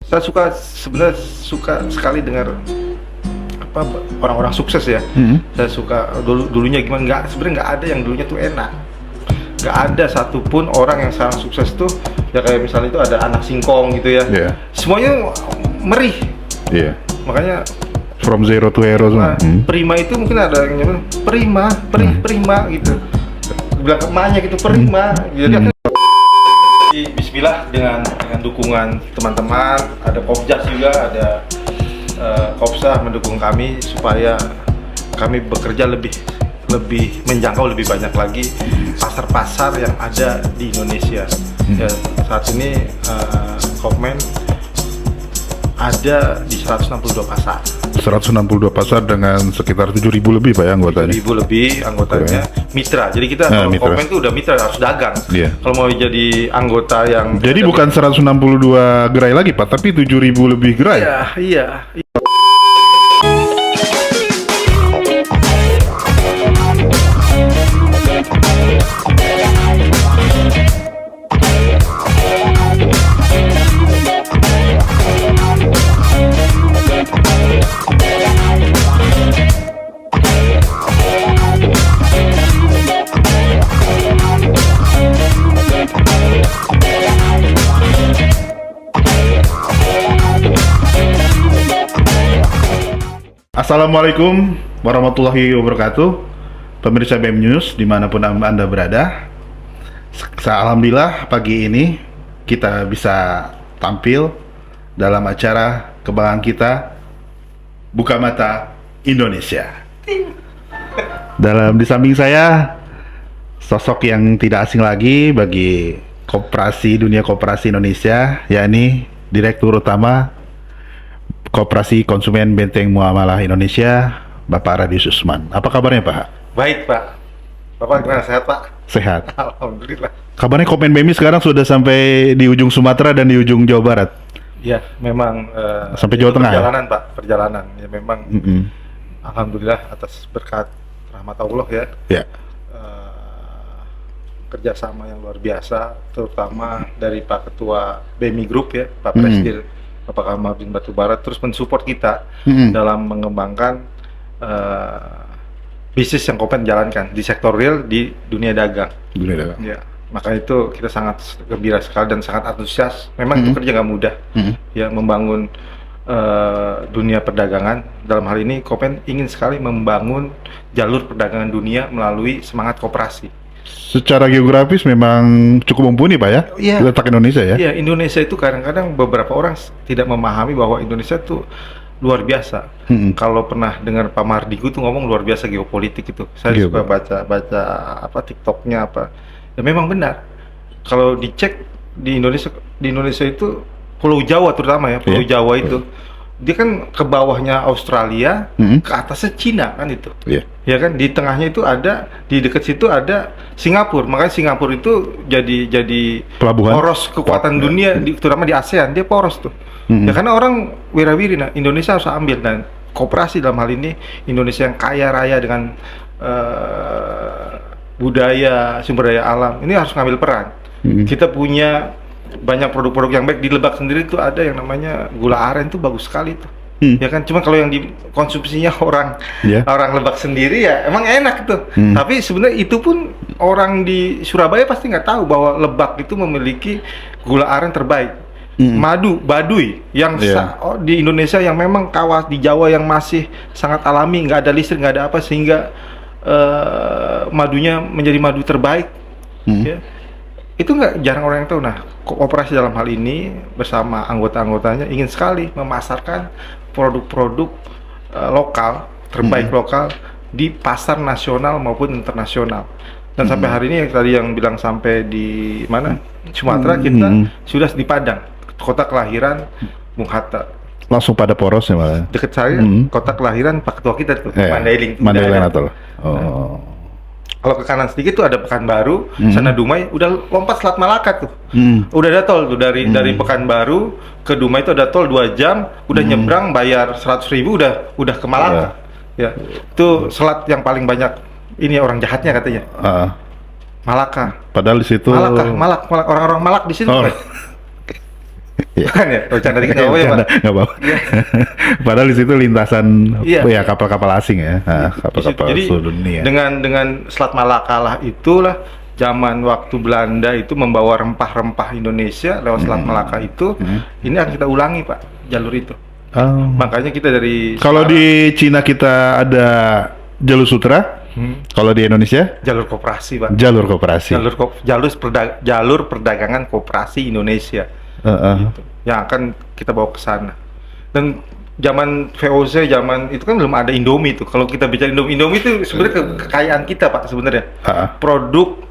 Saya sebenarnya suka sekali dengar apa orang-orang sukses ya. Saya suka dulunya gimana, sebenarnya nggak ada yang dulunya tuh enak. Nggak ada satupun orang yang sekarang sukses tuh ya kayak misalnya itu ada anak singkong gitu ya. Yeah. Semuanya merih. Iya. Makanya From zero to hero semua. Prima itu mungkin ada yang nyebut prima gitu. Bilang ke emaknya gitu prima. Jadi bismillah dengan dukungan teman-teman, ada Kopjas juga, ada Kopsa mendukung kami supaya kami bekerja lebih menjangkau lebih banyak lagi pasar-pasar yang ada di Indonesia. Ya, saat ini Kopmen ada di 162 pasar. 162 pasar dengan sekitar 7.000 lebih Pak ya anggotanya. 7.000 lebih anggotanya. Mitra. Jadi kita kalau mitra. Kopmen itu udah mitra, harus dagang. Iya. Kalau mau jadi anggota yang Jadi bukan 162 gerai lagi Pak, tapi 7.000 lebih gerai. Iya. Assalamualaikum warahmatullahi wabarakatuh. Pemirsa BEM News dimanapun Anda berada. Alhamdulillah pagi ini kita bisa tampil dalam acara kebanggaan kita Buka Mata Indonesia. Di samping saya sosok yang tidak asing lagi bagi dunia koperasi Indonesia, yakni Direktur Utama Koperasi Konsumen Benteng Muamalah Indonesia, Bapak Radius Usman. Apa kabarnya Pak? Baik Pak. Bapak gimana, sehat Pak? Sehat. Alhamdulillah. Kabarnya Kopmen BEMI sekarang sudah sampai di ujung Sumatera dan di ujung Jawa Barat. Ya, memang sampai Jawa Tengah. Perjalanan ya? Pak, perjalanan. Ya memang. Alhamdulillah atas berkat rahmat Allah ya. Ya. Kerjasama yang luar biasa, terutama dari Pak Ketua BEMI Group ya, Pak Presiden. Bapak Kamarudin Batubara terus mensupport kita dalam mengembangkan bisnis yang Kopmen jalankan di sektor real di dunia dagang. Ya, maka itu kita sangat gembira sekali dan sangat antusias. Memang itu kerja nggak mudah, ya membangun dunia perdagangan. Dalam hal ini Kopmen ingin sekali membangun jalur perdagangan dunia melalui semangat koperasi. Secara geografis memang cukup mumpuni Pak ya? Iya. Letak Indonesia ya? Iya, Indonesia itu kadang-kadang beberapa orang tidak memahami bahwa Indonesia itu luar biasa. Kalau pernah dengar Pak Mardigu tuh ngomong luar biasa geopolitik itu. Saya suka baca apa TikToknya apa. Ya memang benar. Kalau dicek di Indonesia itu Pulau Jawa terutama ya, Pulau Jawa itu dia kan ke bawahnya Australia, ke atasnya Cina kan itu. Ya kan di tengahnya itu ada, di dekat situ ada Singapura. Makanya Singapura itu jadi pelabuhan poros kekuatan dunia terutama di ASEAN, dia poros tuh. Ya karena orang wirawiri, nah Indonesia harus ambil, dan koperasi dalam hal ini Indonesia yang kaya raya dengan budaya, sumber daya alam, ini harus ngambil peran. Kita punya banyak produk-produk yang baik. Di Lebak sendiri tuh ada yang namanya gula aren, tuh bagus sekali tuh. Ya kan, cuma kalau yang dikonsumsinya orang Lebak sendiri ya emang enak tuh. Tapi sebenarnya itu pun orang di Surabaya pasti nggak tahu bahwa Lebak itu memiliki gula aren terbaik. Madu Baduy yang di Indonesia, yang memang di Jawa yang masih sangat alami, nggak ada listrik, nggak ada apa, sehingga madunya menjadi madu terbaik. Ya. Itu jarang orang yang tahu. Nah, koperasi dalam hal ini bersama anggota-anggotanya ingin sekali memasarkan produk-produk lokal, terbaik lokal di pasar nasional maupun internasional. Dan sampai hari ini tadi yang bilang sampai di mana? Sumatera, kita sudah di Padang, kota kelahiran Bung Hatta. Langsung pada poros ya malah. Dekat saya, kota kelahiran Pak Ketua kita tuh, Mandailing. Mandailing atau. Kalau ke kanan sedikit tuh ada Pekanbaru, sana Dumai, udah lompat Selat Malaka tuh. Udah ada tol tuh dari Pekanbaru ke Dumai itu ada tol 2 jam, udah nyebrang bayar 100.000 udah ke Malaka. Ya. Itu selat yang paling banyak ini orang jahatnya katanya. Malaka. Padahal di situ Malak orang-orang Malak di situ. Bukan ya? Bercanda dikit nggak apa-apa ya, Pak? Nggak apa-apa. Padahal di situ lintasan ya kapal-kapal asing ya, kapal-kapal Jadi seluruh dunia. dengan Selat Malaka lah itulah zaman waktu Belanda itu membawa rempah-rempah Indonesia lewat Selat Malaka itu, ini akan kita ulangi Pak, jalur itu. Makanya kita dari Kalau di Cina kita ada jalur sutra, kalau di Indonesia jalur koperasi Pak. jalur koperasi. Jalur perdagangan koperasi Indonesia. Gitu, yang akan kita bawa ke sana. Dan zaman VOC, zaman itu kan belum ada Indomie tuh. Kalau kita bicara Indomie itu sebenarnya kekayaan kita Pak sebenarnya. Produk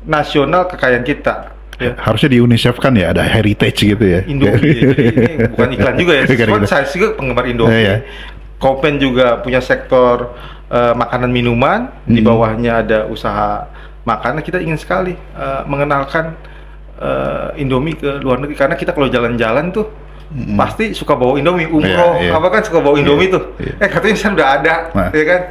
nasional kekayaan kita. Ya. Harusnya di UNICEF kan ya ada heritage gitu ya. Indomie ini bukan iklan juga ya. Cuman saya juga penggemar Indomie. Kopen juga punya sektor makanan minuman, di bawahnya ada usaha makanan. Kita ingin sekali mengenalkan Indomie ke luar negeri, karena kita kalau jalan-jalan tuh pasti suka bawa Indomie, umroh apa kan suka bawa Indomie tuh. Katanya sana udah ada, ya kan?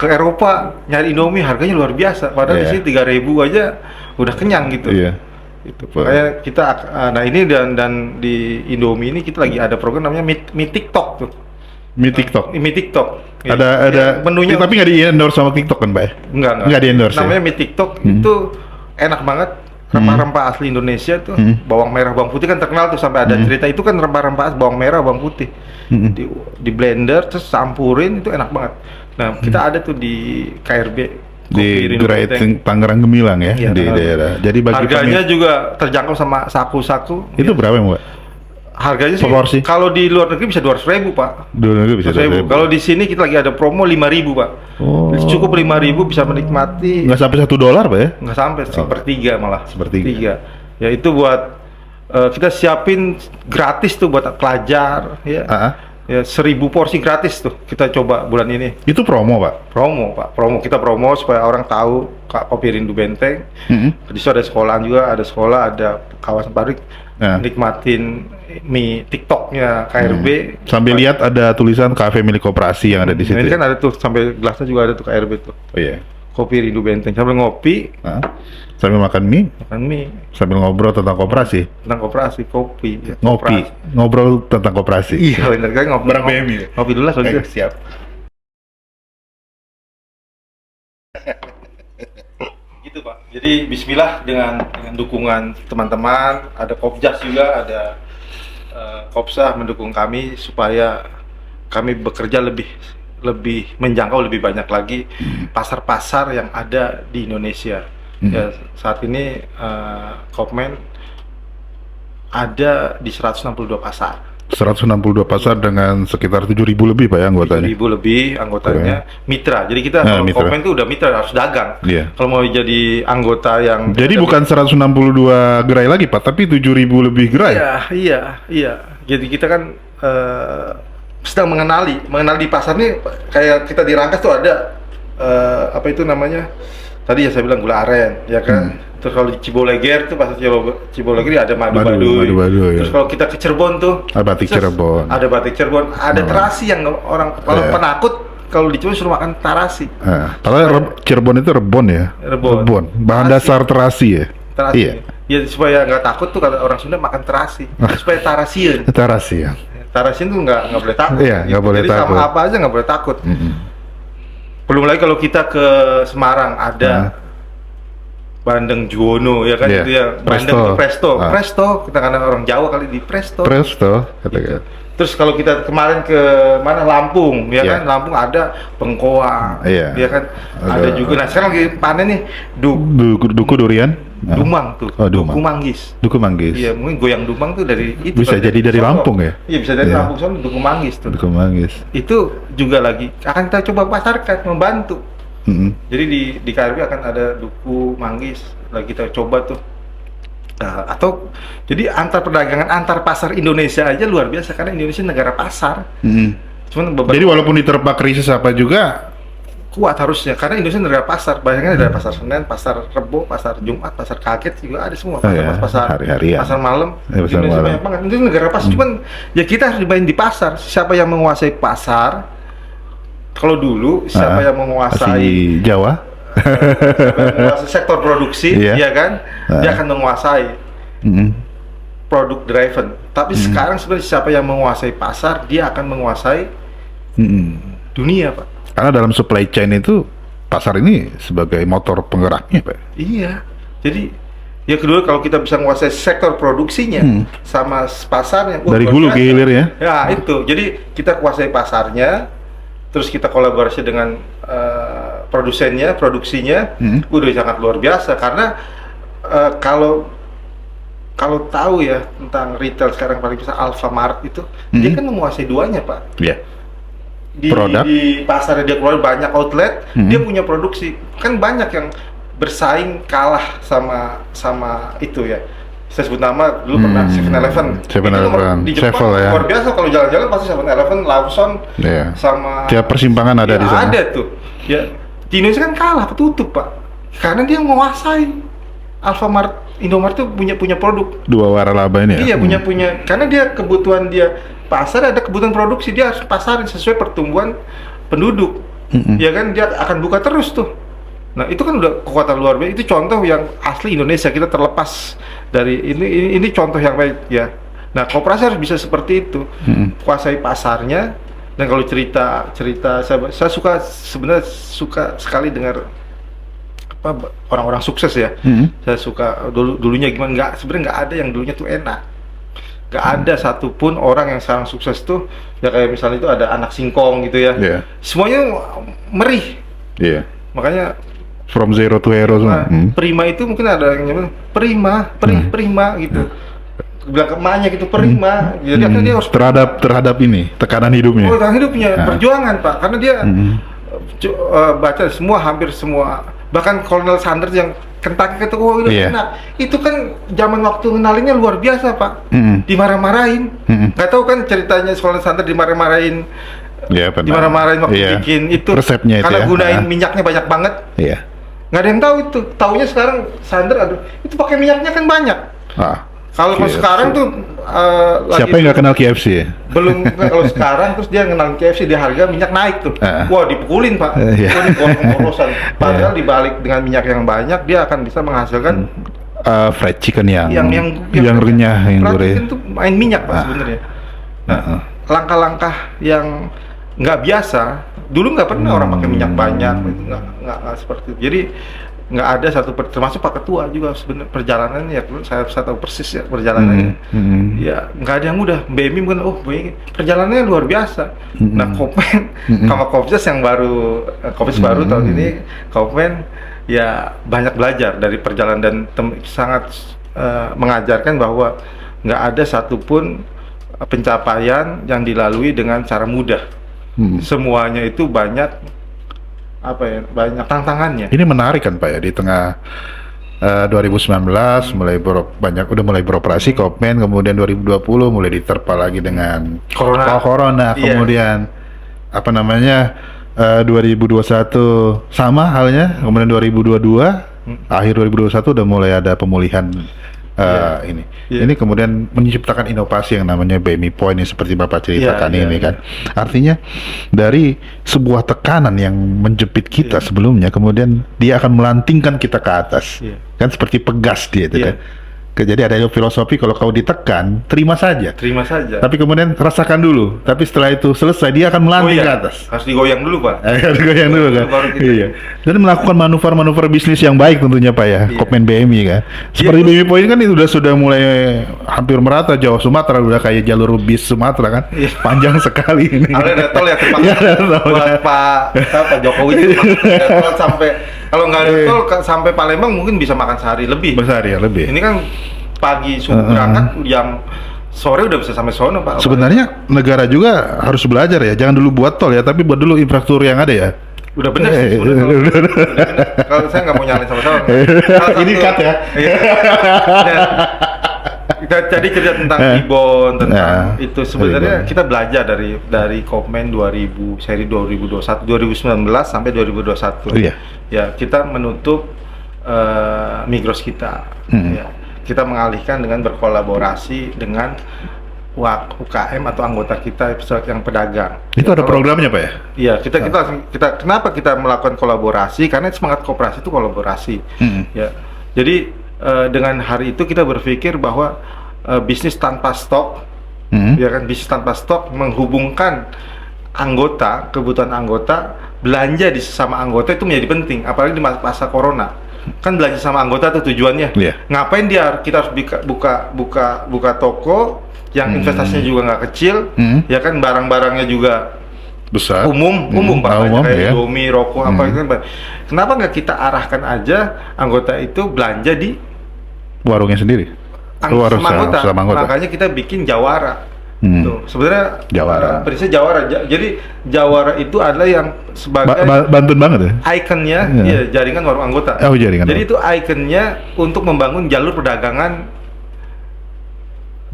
Ke Eropa nyari Indomie harganya luar biasa, padahal di sini 3.000 aja udah kenyang gitu. Itu kayak kita, nah ini dan di Indomie ini kita lagi ada program namanya Mi TikTok tuh. Mi TikTok. Ada menunya, tapi nggak di endorse sama TikTok kan, Pak? Nggak di endorse. Namanya Mi TikTok itu enak banget. Rempah-rempah asli Indonesia tuh, bawang merah, bawang putih kan terkenal tuh, sampai ada cerita itu kan rempah-rempah bawang merah, bawang putih di blender terus campurin, itu enak banget. Nah kita ada tuh di KRB di Gerai Tangerang Gemilang ya, di daerah. Jadi bagi harganya juga terjangkau sama saku-saku. Itu berapa Mbak? Harganya sih kalau di luar negeri bisa 200.000 Pak. Luar negeri bisa 200.000. Kalau di sini kita lagi ada promo 5.000 Pak. Cukup 5.000 bisa menikmati. Nggak sampai $1 Pak ya? Nggak sampai, sepertiga malah. Sepertiga. Ya itu buat kita siapin gratis tuh buat pelajar ya. Ya 1.000 porsi gratis tuh kita coba bulan ini. Itu promo Pak? Promo Pak, kita promo supaya orang tahu Kopi Rindu Benteng. Di situ ada sekolah juga, ada kawasan pabrik. Nikmatin mie TikToknya KRB. Sambil lihat ada tulisan kafe milik koperasi yang ada di situ. Ini kan ada tuh, sampai gelasnya juga ada tuh KRB tuh. Oh iya. Kopi Rindu Benteng, sambil ngopi, sambil makan mie, sambil ngobrol tentang koperasi. Tentang koperasi, kopi. Ya, ngobrol tentang koperasi. Iya benar kan, ngopi dulu lah kalau gitu. Siap. Gitu Pak. Jadi Bismillah dengan dukungan teman-teman, ada Kopjas juga, ada Kopsah mendukung kami supaya kami bekerja lebih menjangkau lebih banyak lagi pasar-pasar yang ada di Indonesia. Ya, saat ini Kopmen ada di 162 pasar. 162 pasar dengan sekitar 7.000 lebih Pak ya anggotanya. 7.000 lebih anggotanya. Mitra. Jadi kita kalau Kopmen itu udah mitra, harus dagang. Kalau mau jadi anggota yang jadi bukan 162 gerai lagi Pak, tapi 7.000 lebih gerai. Iya. Jadi kita kan sedang mengenali di pasar nih, kayak kita di Rangkas tuh ada apa itu namanya? Tadi ya saya bilang gula aren, ya kan? Terus kalau di Ciboleger tuh pasar Ciboleger ada madu baduy. Terus kalau kita ke Cirebon tuh ada batik Cirebon, ada terasi yang orang kalau penakut kalau di Cirebon suruh makan tarasi. Padahal Cirebon itu rebon ya. Rebon. Bahan dasar terasi ya. Terasi. Ya supaya nggak takut tuh kata orang Sunda makan terasi. Supaya tarasian. Tarasian tuh nggak boleh takut. Iya, nggak boleh takut. Jadi sama apa aja nggak boleh takut. Belum lagi kalau kita ke Semarang ada Bandeng Juwono ya kan, itu ya Bandeng Presto. Kita karena orang Jawa kali di Presto katakan. Terus kalau kita kemarin ke mana Lampung ya kan, Lampung ada Bengkoang ya kan, ada juga. Nah sekarang lagi panen nih duku durian, Dumang tuh, Duku Manggis. Iya, mungkin goyang Dumang tuh dari itu. Bisa jadi dari Lampung ya? Iya, bisa dari Lampung soalnya Duku Manggis tuh. Itu juga lagi akan kita coba pasarkan, membantu. Jadi di KRB akan ada Duku Manggis, lagi kita coba tuh. Atau jadi antar perdagangan antar pasar Indonesia aja luar biasa, karena Indonesia negara pasar. Jadi walaupun diterpa krisis apa juga kuat harusnya, karena Indonesia negara pasar. Bayangkan ada pasar Senen, pasar Rebo, pasar Jumat, pasar Kaget juga ada semua. Pasar hari-harian, pasar malam. Indonesia banyak banget. Itu negara pasar. Cuman ya kita harus dimain di pasar. Siapa yang menguasai pasar? Kalau dulu siapa yang menguasai Jawa? Sektor produksi, ya kan, dia akan menguasai. produk driven. Tapi sekarang sebenarnya siapa yang menguasai pasar, dia akan menguasai dunia, Pak. Karena dalam supply chain itu pasar ini sebagai motor penggeraknya, Pak. Iya. Jadi ya kedua, kalau kita bisa menguasai sektor produksinya sama pasarnya, dari hulu ke hilir ya. Ya itu. Jadi kita kuasai pasarnya, terus kita kolaborasi dengan produsennya, produksinya, udah sangat luar biasa. Karena kalau tahu ya tentang retail sekarang paling besar Alfamart itu, dia kan menguasai duanya, Pak. Iya. Di pasarnya dia keluar banyak outlet, dia punya produksi. Kan banyak yang bersaing kalah sama itu ya. Saya sebut nama dulu pernah 7-Eleven. 7-Eleven, Di Jepang Sevel ya. luar biasa, kalau jalan-jalan pasti 7-Eleven, Lawson, sama tiap persimpangan ada ya, di sana. Ada tuh. Ya, di Indonesia kan kalah, tutup, Pak. Karena dia menguasai. Alfamart, Indomart tuh punya produk. Dua waralaba ini ya. Iya, punya. Karena dia kebutuhan dia pasar, ada kebutuhan produksi, dia harus pasarin sesuai pertumbuhan penduduk. Ya kan, dia akan buka terus tuh. Nah, itu kan udah kekuatan luar biasa. Itu contoh yang asli Indonesia, kita terlepas dari ini contoh yang baik ya. Nah, koperasi harus bisa seperti itu. Kuasai pasarnya. Dan kalau cerita saya sebenarnya suka sekali dengar orang-orang sukses ya. Saya suka dulunya gimana, sebenarnya nggak ada yang dulunya tuh enak. Nggak ada satupun orang yang sekarang sukses tuh ya, kayak misalnya itu ada anak singkong gitu ya. Semuanya merih. Makanya from zero to hero. Prima itu mungkin ada yang nyebut prima gitu. Bilang ke emaknya gitu, prima. Jadi akhirnya dia harus terhadap ini tekanan hidupnya. Tekanan hidupnya, perjuangan, Pak. Karena dia baca hampir semua, bahkan Colonel Sanders yang Kentucky itu enak. Itu kan zaman waktu ngenalinnya luar biasa, Pak. Dimarah-marahin. Nggak tahu kan ceritanya Colonel Sanders dimarah-marahin. Dimarah-marahin waktu bikin itu resepnya karena itu gunain minyaknya banyak banget. Nggak ada yang tahu itu. Taunya sekarang Sanders itu pakai minyaknya kan banyak. Kalau sekarang tuh siapa yang nggak kenal KFC ya? Belum. Kalau sekarang terus dia kenal KFC, dia harga minyak naik tuh. Wah, dipukulin, Pak. Dipotong-potosan. Padahal dibalik dengan minyak yang banyak, dia akan bisa menghasilkan fried chicken yang renyah, yang gurih. Itu main minyak, Pak, sebenarnya. Nah, langkah-langkah yang nggak biasa. Dulu nggak pernah orang pakai minyak banyak, nggak seperti itu. Jadi nggak ada satu, termasuk Pak Ketua juga sebenarnya perjalanannya ya, saya tahu persis ya perjalanannya. Ya nggak ada yang mudah. BMI mungkin perjalanannya luar biasa. Nah, Kopmen sama Kopjas yang baru tahun ini, Kopmen ya banyak belajar dari perjalanan dan sangat mengajarkan bahwa nggak ada satupun pencapaian yang dilalui dengan cara mudah. Semuanya itu banyak tantangannya. Ini menarik kan, Pak ya, di tengah 2019 udah mulai beroperasi Kopmen, kemudian 2020 mulai diterpa lagi dengan corona. Kemudian 2021 sama halnya, kemudian 2022 akhir 2021 udah mulai ada pemulihan. Ini kemudian menciptakan inovasi yang namanya BMI Point seperti Bapak ceritakan ini kan. Artinya dari sebuah tekanan yang menjepit kita sebelumnya, kemudian dia akan melantingkan kita ke atas. Kan seperti pegas dia itu kan. Jadi ada filosofi kalau kau ditekan, terima saja. Tapi kemudian rasakan dulu. Tapi setelah itu selesai, dia akan melanting ke atas. Harus digoyang dulu, Pak. Harus digoyang dulu kan. Iya. Dan melakukan manuver-manuver bisnis yang baik tentunya, Pak ya. Kopmen BMI kan. Seperti BMI Point kan itu sudah mulai hampir merata Jawa Sumatera, udah kayak jalur bis Sumatera kan. Panjang sekali ini. Ada tol ya, terima kasih buat Pak Jokowi sampai, kalau nggak ada tol sampai Palembang mungkin bisa makan sehari lebih. Ini kan pagi subuh berangkat, jam sore udah bisa sampai sono, Pak. Sebenarnya negara juga harus belajar ya, jangan dulu buat tol ya, tapi buat dulu infrastruktur yang ada ya. Udah bener sih. Kalau saya nggak mau nyalain sama-sama. Ini cut ya. Jadi cerita tentang Ibon, tentang itu sebenarnya kita belajar dari Kopmen seri 2019 sampai 2021. Ya, kita menutup Migros kita. Kita mengalihkan dengan berkolaborasi dengan UKM atau anggota kita yang pedagang. Itu ada programnya, Pak ya? Iya, kita kenapa kita melakukan kolaborasi? Karena semangat koperasi itu kolaborasi. Ya. Jadi dengan hari itu kita berpikir bahwa bisnis tanpa stok, ya kan, bisnis tanpa stok menghubungkan anggota, kebutuhan anggota, belanja di sesama anggota itu menjadi penting, apalagi di masa corona. Kan belanja sama anggota tuh tujuannya. Ngapain kita harus buka toko yang investasinya juga nggak kecil, ya kan, barang-barangnya juga besar, umum Pak, kayak Indomie, rokok, apa itu kan. Kenapa nggak kita arahkan aja anggota itu belanja di warungnya sendiri? Sama anggota. Makanya kita bikin jawara. Tuh, sebenarnya prinsip jawara. Jadi jawara itu adalah yang sebagai bantuan banget ya. Ikonnya, ya, jaringan warung anggota. Jaringan. Jadi itu ikonnya untuk membangun jalur perdagangan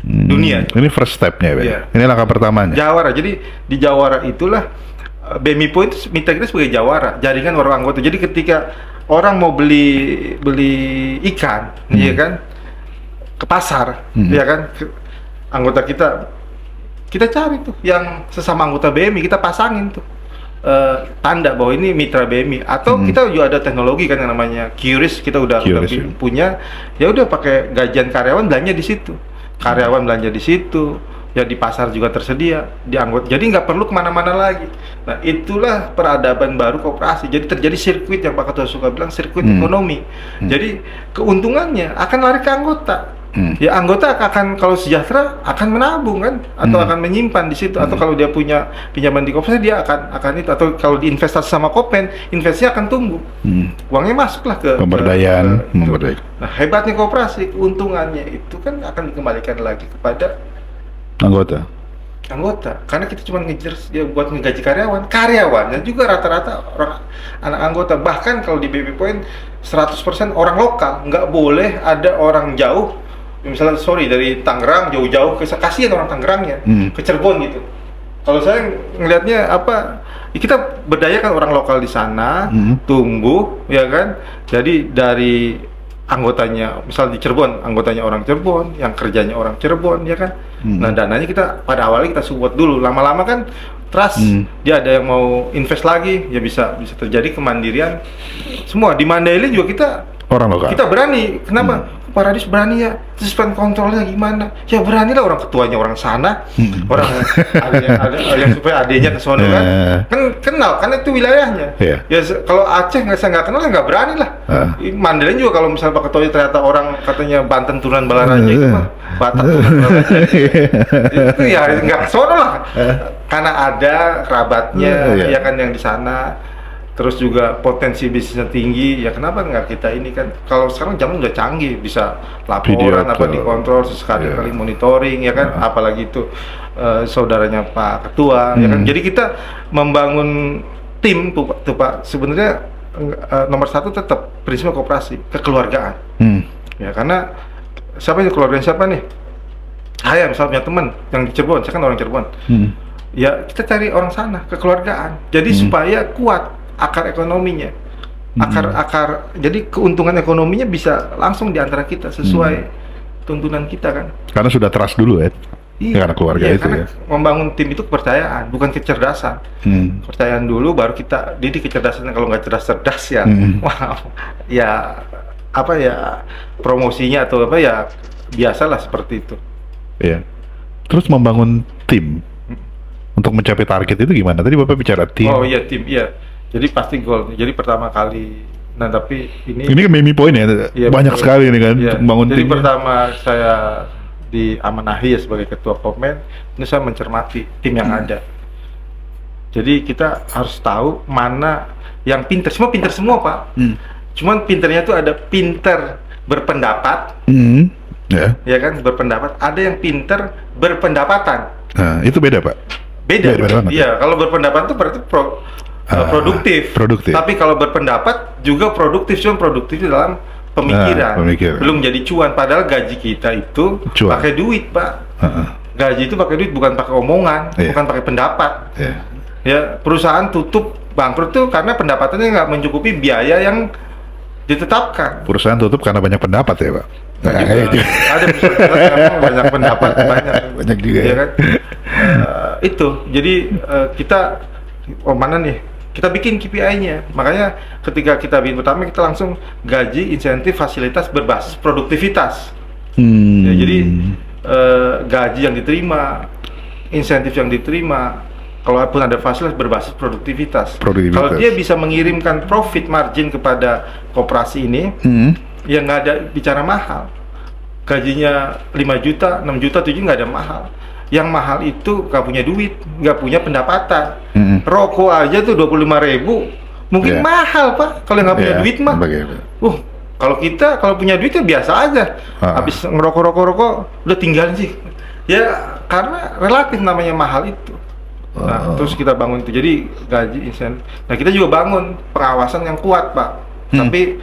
dunia. Ini first stepnya, ya. Ini langkah pertamanya. Jawara. Jadi di jawara itulah BMI Point itu mitra kita sebagai jawara, jaringan warung anggota. Jadi ketika orang mau beli ikan, ya kan, ke pasar, ya kan, anggota kita cari tuh yang sesama anggota BMI, kita pasangin tuh tanda bahwa ini mitra BMI. Atau kita juga ada teknologi kan yang namanya QRIS, kita udah punya. Ya udah pakai gajian karyawan, belanja di situ. Karyawan belanja di situ, ya di pasar juga tersedia di anggota. Jadi nggak perlu kemana-mana lagi. Nah, itulah peradaban baru koperasi. Jadi terjadi sirkuit yang Pak Ketua suka bilang, sirkuit ekonomi. Jadi keuntungannya akan lari ke anggota. Ya anggota akan, kalau sejahtera, akan menabung kan, atau akan menyimpan di situ, atau kalau dia punya pinjaman di koperasi, dia akan itu, atau kalau diinvestasi sama Kopen, investasinya akan tumbuh, uangnya masuklah ke pemberdayaan. Nah, hebatnya koperasi, keuntungannya itu kan akan dikembalikan lagi kepada anggota, karena kita cuma ngejar dia buat ngegaji karyawannya juga rata-rata orang anak anggota. Bahkan kalau di BB Point 100% orang lokal, nggak boleh ada orang jauh. Misalnya dari Tangerang jauh-jauh, kasihan orang Tangerangnya ke Cirebon gitu. Kalau saya ngelihatnya kita berdayakan orang lokal di sana, tumbuh, ya kan. Jadi dari anggotanya, misal di Cirebon, anggotanya orang Cirebon, yang kerjanya orang Cirebon, ya kan. Nah, dananya kita pada awalnya kita support dulu, lama-lama kan trust, dia ada yang mau invest lagi, ya bisa terjadi kemandirian. Semua di Mandailing juga kita orang lokal. Kita berani. Kenapa? Pak Radis berani ya, suspend kontrolnya gimana? Ya berani lah, orang ketuanya orang sana, orang ada yang supaya adanya ke sono kan kenal, karena itu wilayahnya. Ya kalau Aceh saya nggak kenal, nggak berani lah. Mandailing juga kalau misalnya Pak Ketuanya ternyata orang katanya Banten turunan Balaraja itu mah, Batak turunan Balaraja itu ya nggak ke sono lah, karena ada kerabatnya, ya kan, yang di sana. Terus juga potensi bisnisnya tinggi, ya kenapa nggak kita ini kan? Kalau sekarang zaman udah canggih, bisa laporan dikontrol sesekali kali, monitoring, ya kan? Apalagi itu saudaranya Pak Ketua, ya kan? Jadi kita membangun tim tuh Pak. Sebenarnya nomor satu tetap prinsip koperasi, kekeluargaan. Ya karena siapa nih? Saya misalnya punya teman yang di Cirebon, saya kan orang Cirebon. Ya kita cari orang sana, kekeluargaan. Jadi supaya kuat akar ekonominya, jadi keuntungan ekonominya bisa langsung di antara kita sesuai tuntunan kita kan. Karena sudah trust dulu ya. Karena keluarga itu ya. Membangun tim itu kepercayaan, bukan kecerdasan. Kepercayaan dulu, baru kita didik kecerdasan. Kalau nggak cerdas ya, wow, ya promosinya atau biasalah seperti itu. Iya. Terus membangun tim untuk mencapai target itu gimana? Tadi Bapak bicara tim. Oh iya, tim, iya. Jadi pasti goal. Jadi pertama kali, tapi ini kan BMI Point ya, banyak sekali ini kan, membangun tim. Jadi pertama saya diamanahi ya sebagai ketua Kopmen, ini saya mencermati tim yang ada. Jadi kita harus tahu mana yang pinter. Semua pinter semua Pak. Cuman pinternya tuh ada pinter berpendapat, ya kan, berpendapat. Ada yang pinter berpendapatan. Nah, itu beda Pak. Beda banget. Iya, kalau berpendapat itu berarti produktif. Tapi kalau berpendapat juga produktif, cuma produktif dalam pemikiran. Belum jadi cuan. Padahal gaji kita itu pakai duit, Pak. Gaji itu pakai duit, bukan pakai omongan, bukan pakai pendapat. Ya, perusahaan tutup bangkrut tuh karena pendapatannya nggak mencukupi biaya yang ditetapkan. Perusahaan tutup karena banyak pendapat ya, Pak. Ada perusahaan banyak pendapat, banyak juga. Ya kan? Itu. Jadi kita mana nih? Kita bikin KPI-nya. Makanya ketika kita bikin pertama, kita langsung gaji, insentif, fasilitas berbasis produktivitas. Ya, jadi gaji yang diterima, insentif yang diterima, kalaupun ada fasilitas berbasis produktivitas. Kalau dia bisa mengirimkan profit margin kepada koperasi ini, yang nggak ada bicara mahal. Gajinya 5 juta, 6 juta, 7 nggak ada mahal. Yang mahal itu nggak punya duit, nggak punya pendapatan. Rokok aja tuh 25.000, mungkin mahal Pak. Kalau nggak punya duit mah. Kalau kita kalau punya duit ya biasa aja. Habis ngerokok udah tinggalin sih. Ya karena relatif namanya mahal itu. Nah, terus kita bangun itu. Jadi gaji insentif. Nah, kita juga bangun pengawasan yang kuat, Pak. Tapi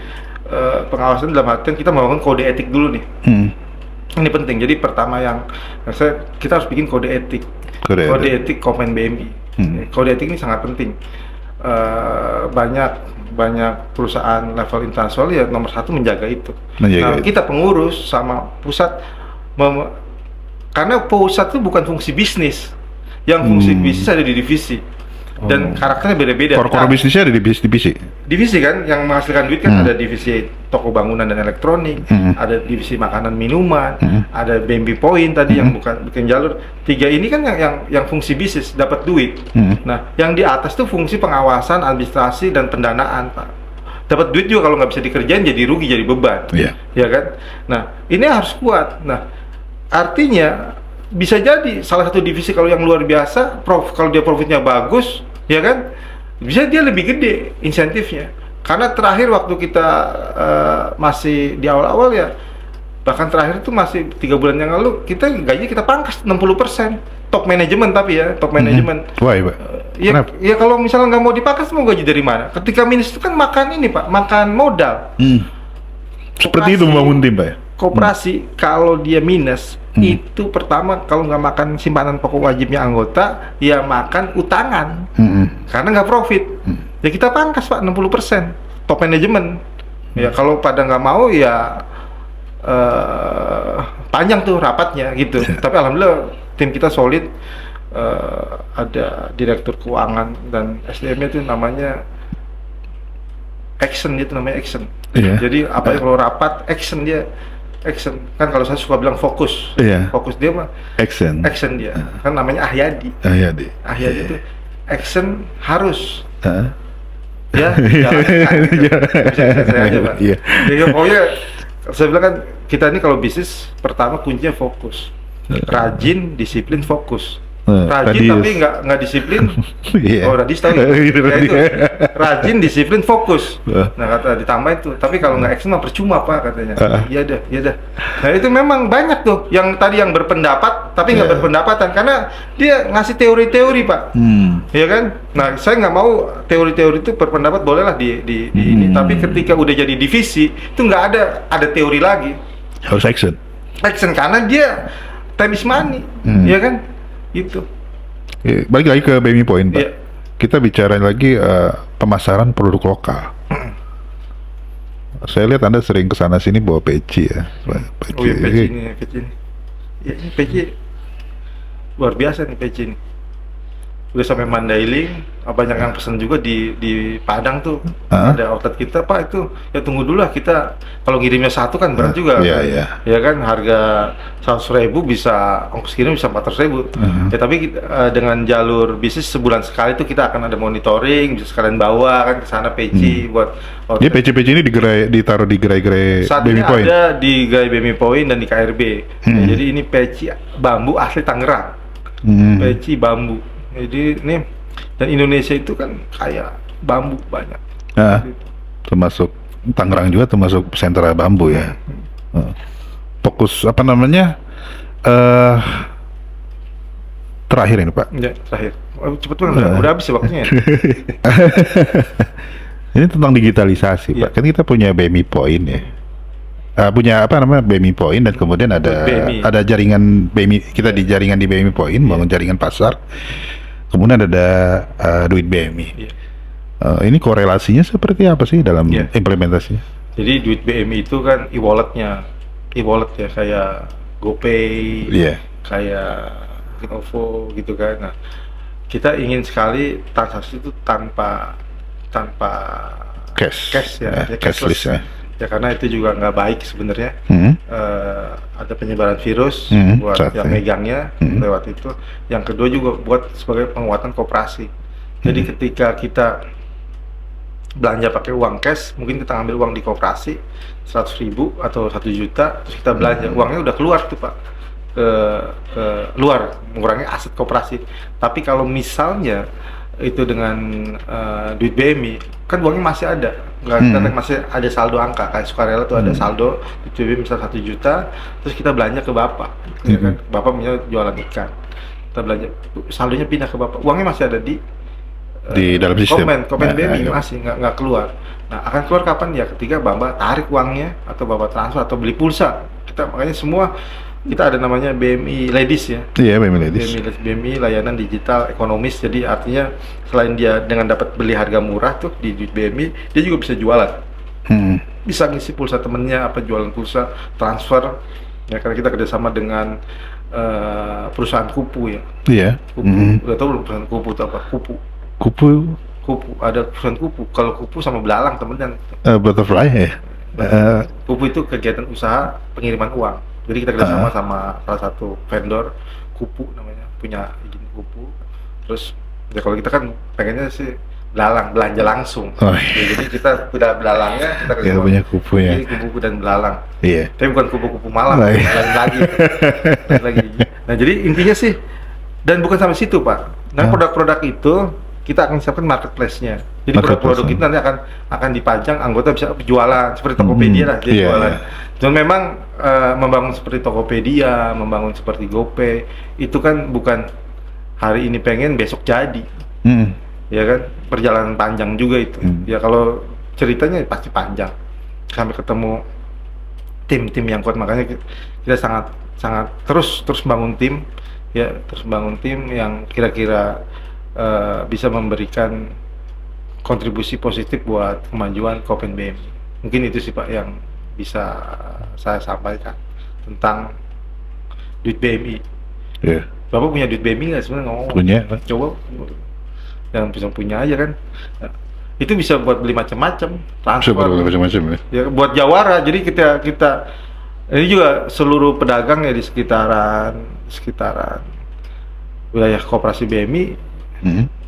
pengawasan dalam artian kita membangun kode etik dulu nih. Ini penting. Jadi pertama kita harus bikin kode etik. Kode etik Komen BMI. Kode etik ini sangat penting. Banyak perusahaan level internasional ya nomor 1 menjaga itu. Nah, kita pengurus sama pusat karena pusat itu bukan fungsi bisnis. Yang fungsi bisnis ada di divisi. Dan karakternya beda-beda. Core bisnisnya ada di divisi. Divisi kan yang menghasilkan duit kan ada divisi toko bangunan dan elektronik, ada divisi makanan minuman, ada BMB Point tadi yang bukan jalur. 3 ini kan yang fungsi bisnis dapat duit. Nah, yang di atas tuh fungsi pengawasan, administrasi dan pendanaan, Pak. Dapat duit juga kalau nggak bisa dikerjain jadi rugi, jadi beban. Ya kan? Nah, ini harus kuat. Nah, artinya bisa jadi salah satu divisi kalau yang luar biasa, kalau dia profitnya bagus, ya kan, bisa dia lebih gede insentifnya. Karena terakhir waktu kita masih di awal-awal ya, bahkan terakhir itu masih 3 bulan yang lalu, gaji kita pangkas 60%. Top manajemen tapi ya, top manajemen. Wah, Pak. Ya kalau misalnya nggak mau dipangkas, mau gaji dari mana? Ketika minus itu kan makan ini Pak, makan modal. Seperti itu membangun tim Pak ya? Koperasi kalau dia minus, itu pertama kalau nggak makan simpanan pokok wajibnya anggota, ya makan utangan. Karena nggak profit. Ya kita pangkas Pak 60%. Top manajemen. Ya kalau pada nggak mau ya panjang tuh rapatnya gitu. Tapi alhamdulillah tim kita solid. Ada direktur keuangan dan SDM-nya itu namanya action, dia itu namanya action. Jadi apa kalau rapat action dia. Action kan kalau saya suka bilang fokus, fokus dia mah action dia kan namanya Ahyadi itu action harus ya saya aja Pak. Jadi pokoknya saya bilang kan kita ini kalau bisnis pertama kuncinya fokus, rajin, disiplin, fokus. Rajin tapi nggak disiplin. Radis tahu ya? Itu rajin, disiplin, fokus. Nah kata ditambah itu. Tapi kalau nggak action mah percuma Pak katanya. Iya dah. Nah itu memang banyak tuh yang tadi yang berpendapat tapi nggak berpendapatan karena dia ngasih teori-teori Pak. Iya kan? Nah saya nggak mau teori-teori itu berpendapat bolehlah di ini. Tapi ketika udah jadi divisi itu nggak ada teori lagi. Harus action karena dia time is money. Iya kan? Itu. Balik lagi ke BMI Point Pak. Kita bicara lagi pemasaran produk lokal. Saya lihat Anda sering kesana sini bawa peci ya. Peci ini. Ya, ini peci luar biasa nih peci ini. Udah sampai Mandailing, banyak yang pesan juga di Padang tuh. Ada outlet kita Pak itu. Ya tunggu dulu lah kita kalau ngirimnya satu kan berat juga. Ya kan harga 100.000 bisa ongkos kirim bisa 400.000. Ya tapi dengan jalur bisnis sebulan sekali itu kita akan ada monitoring, bisa sekalian bawa kan ke sana peci buat outlet. Dia peci-peci ini ditaruh di gerai-gerai BMI Point. Ada di gerai BMI Point dan di KRB. Ya, jadi ini peci bambu asli Tangerang. Peci bambu. Jadi ini dan Indonesia itu kan kaya bambu banyak. Termasuk Tangerang juga termasuk sentra bambu ya. Fokus apa namanya? Terakhir ini Pak. Ya terakhir. Cepet banget. Udah habis waktunya. Ini tentang digitalisasi Pak. Kan kita punya BMI Point ya. Punya apa namanya BMI Point dan kemudian ada jaringan BMI, kita di jaringan di BMI Point bangun jaringan pasar. Kemudian ada duit BMI. Ini korelasinya seperti apa sih dalam implementasinya? Jadi duit BMI itu kan e-wallet ya kayak GoPay, kayak OVO gitu kan. Nah, kita ingin sekali transaksi itu tanpa cash ya, cashless ya. ya karena itu juga nggak baik sebenarnya. Ada penyebaran virus buat yang megangnya lewat itu. Yang kedua juga buat sebagai penguatan koperasi. Jadi ketika kita belanja pakai uang cash, mungkin kita ambil uang di koperasi 100.000 atau 1 juta, terus kita belanja, uangnya udah keluar tuh Pak ke luar, mengurangi aset koperasi. Tapi kalau misalnya itu dengan duit BMI, kan uangnya masih ada, nggak masih ada saldo angka. Kayak sukarela tuh ada saldo duit BMI misal 1 juta, terus kita belanja ke bapak, ya kan? Bapak punya jualan ikan, kita belanja, saldonya pindah ke bapak, uangnya masih ada di dalam sistem. Komen BMI masih nggak keluar. Nah, akan keluar kapan ya? Ketika bapak tarik uangnya atau bapak transfer atau beli pulsa. Makanya semua kita ada namanya BMI Ladies ya. Iya, BMI Ladies. BMI layanan digital ekonomis. Jadi artinya selain dia dengan dapat beli harga murah tuh di BMI, dia juga bisa jualan. Bisa ngisi pulsa temennya, apa jualan pulsa, transfer. Ya karena kita kerjasama dengan perusahaan Kupu ya. Iya. Kupu. Udah tahu belum perusahaan Kupu itu apa? Kupu. Ada perusahaan Kupu. Kalau Kupu sama belalang temen-temen. Butterfly ya. Kupu itu kegiatan usaha pengiriman uang. Jadi kita kerjasama sama salah satu vendor Kupu namanya, punya izin Kupu. Terus ya kalau kita kan pengennya sih belalang, belanja langsung. Ya, jadi kita udah belalangnya, kita kerjasama punya Kupu ya. Jadi kupu dan belalang. Iya. Tapi bukan kupu-kupu malam, lain lagi. Nah jadi intinya sih, dan bukan sampai situ Pak. Nah produk-produk itu kita akan siapkan marketplace-nya. Jadi produk-produk itu nanti akan dipajang, anggota bisa jualan seperti Tokopedia lah, dia jualan. Dan memang membangun seperti Tokopedia, membangun seperti GoPay, itu kan bukan hari ini pengen besok jadi. Ya kan, perjalanan panjang juga itu. Ya kalau ceritanya pasti panjang. Sampai ketemu tim-tim yang kuat, makanya kita sangat terus bangun tim, ya terus bangun tim yang kira-kira bisa memberikan kontribusi positif buat kemajuan Kopin BMI. Mungkin itu sih Pak yang bisa saya sampaikan tentang duit BMI. Yeah. Bapak punya duit BMI nggak sebenarnya ngomong? Punya. Coba yang bisa punya aja kan. Nah, itu bisa buat beli macam-macam, transfer. Macam-macam ya. Ya buat jawara. Jadi kita ini juga seluruh pedagang ya di sekitaran wilayah koperasi BMI.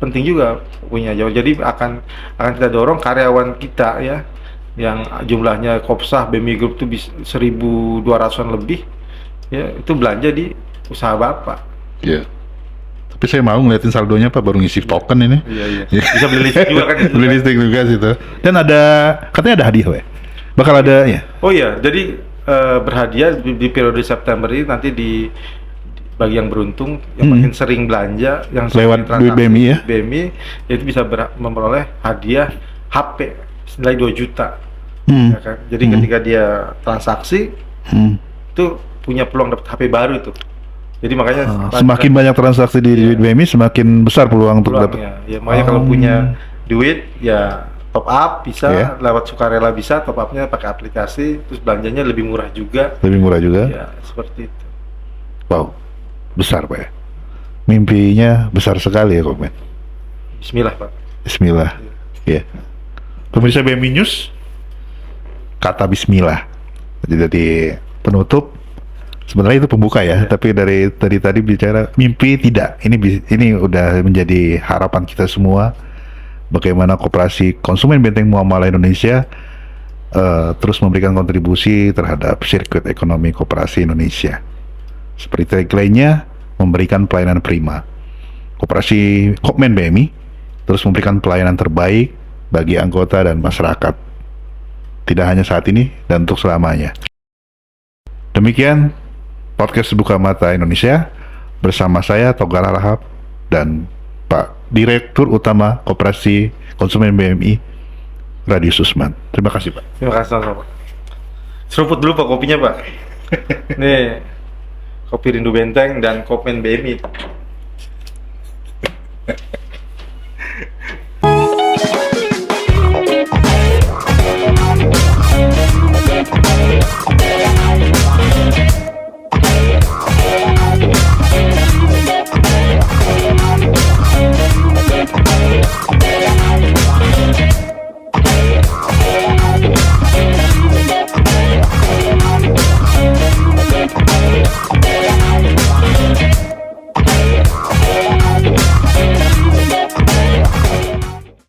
Penting juga punya jawara. Jadi akan kita dorong karyawan kita ya yang jumlahnya Kopsah BMI Group itu 1.200-an lebih ya, itu belanja di usaha Bapak. Iya. Tapi saya mau ngeliatin saldonya Pak, baru ngisi token ini. Iya. Bisa beli listrik juga kan. Beli listrik juga situ. Dan katanya ada hadiah ya. Bakal ada ya. Oh iya, jadi berhadiah di periode September ini nanti bagi yang beruntung yang makin sering belanja yang lewat duit BMI ya. BMI itu bisa memperoleh hadiah HP senilai 2 juta. Ya kan? Jadi ketika dia transaksi itu punya peluang dapat HP baru itu. Jadi makanya semakin banyak transaksi di duit BMI semakin besar peluang untuk dapat. Ya makanya kalau punya duit ya top up bisa lewat sukarela, bisa top upnya pakai aplikasi, terus belanjanya lebih murah juga. Lebih murah juga. Ya seperti itu. Wow, besar Pak ya. Mimpinya besar sekali ya Komen. Bismillah Pak. Bismillah. Ya. Pemirsa BMI News, kata Bismillah. Jadi penutup. Sebenarnya itu pembuka ya, tapi dari tadi bicara mimpi tidak. Ini udah menjadi harapan kita semua. Bagaimana Koperasi Konsumen Benteng Muamalah Indonesia terus memberikan kontribusi terhadap sirkuit ekonomi koperasi Indonesia. Seperti tagline-nya, memberikan pelayanan prima. Koperasi Kopmen BMI terus memberikan pelayanan terbaik bagi anggota dan masyarakat. Tidak hanya saat ini dan untuk selamanya. Demikian Podcast Buka Mata Indonesia bersama saya Togar Harahap dan Pak Direktur Utama Koperasi Konsumen BMI Radius Usman. Terima kasih Pak. Terima kasih Pak. Seruput dulu Pak kopinya Pak. Nih kopi Rindu Benteng dan Kopmen BMI.